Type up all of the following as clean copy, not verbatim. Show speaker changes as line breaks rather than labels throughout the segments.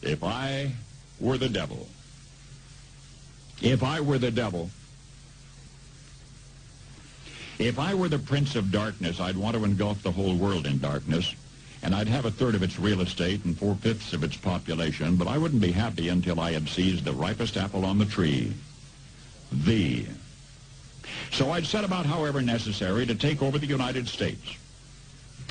If I were the devil, if I were the devil, if I were the prince of darkness, I'd want to engulf the whole world in darkness, and I'd have a third of its real estate and 4/5 of its population, but I wouldn't be happy until I had seized the ripest apple on the tree, thee. So I'd set about, however necessary, to take over the United States.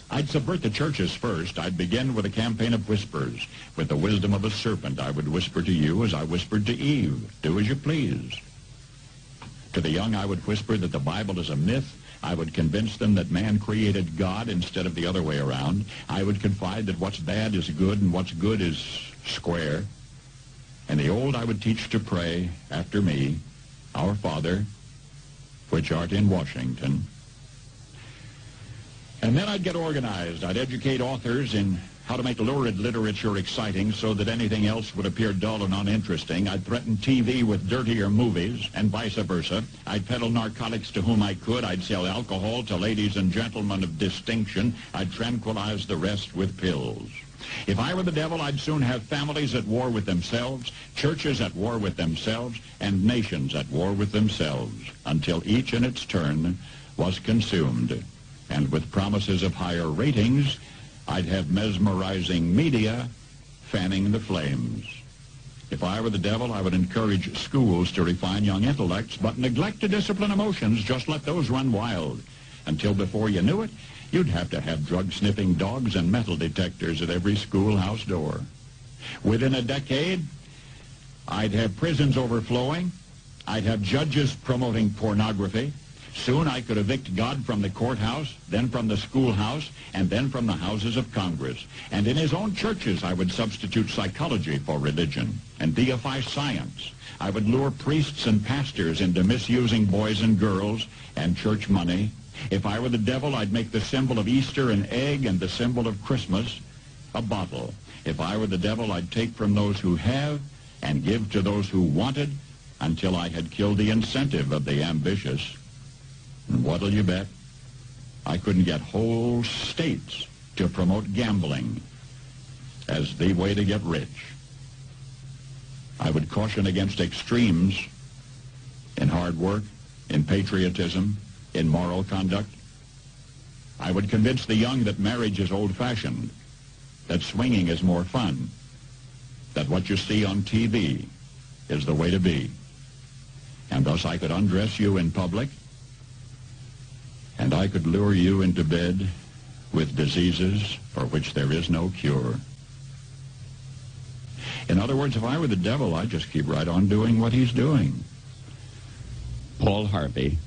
I'd subvert the churches first. I'd begin with a campaign of whispers. With the wisdom of a serpent, I would whisper to you as I whispered to Eve, do as you please. To the young, I would whisper that the Bible is a myth. I would convince them that man created God instead of the other way around. I would confide that what's bad is good and what's good is square. And the old I would teach to pray after me, Our Father, which art in Washington. And then I'd get organized. I'd educate authors in how to make lurid literature exciting so that anything else would appear dull and uninteresting. I'd threaten TV with dirtier movies and vice versa. I'd peddle narcotics to whom I could. I'd sell alcohol to ladies and gentlemen of distinction. I'd tranquilize the rest with pills. If I were the devil, I'd soon have families at war with themselves, churches at war with themselves, and nations at war with themselves, until each in its turn was consumed. And with promises of higher ratings, I'd have mesmerizing media fanning the flames. If I were the devil, I would encourage schools to refine young intellects, but neglect to discipline emotions. Just let those run wild. Until before you knew it, you'd have to have drug-sniffing dogs and metal detectors at every schoolhouse door. Within a decade, I'd have prisons overflowing. I'd have judges promoting pornography. Soon I could evict God from the courthouse, then from the schoolhouse, and then from the houses of Congress. And in his own churches, I would substitute psychology for religion and deify science. I would lure priests and pastors into misusing boys and girls and church money. If I were the devil, I'd make the symbol of Easter an egg and the symbol of Christmas a bottle. If I were the devil, I'd take from those who have and give to those who wanted until I had killed the incentive of the ambitious. And what'll you bet? I couldn't get whole states to promote gambling as the way to get rich. I would caution against extremes in hard work, in patriotism, in moral conduct. I would convince the young that marriage is old-fashioned, that swinging is more fun, that what you see on TV is the way to be. And thus I could undress you in public, and I could lure you into bed with diseases for which there is no cure. In other words, if I were the devil, I'd just keep right on doing what he's doing. Paul Harvey.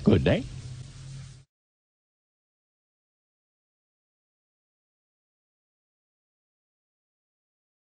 Good day.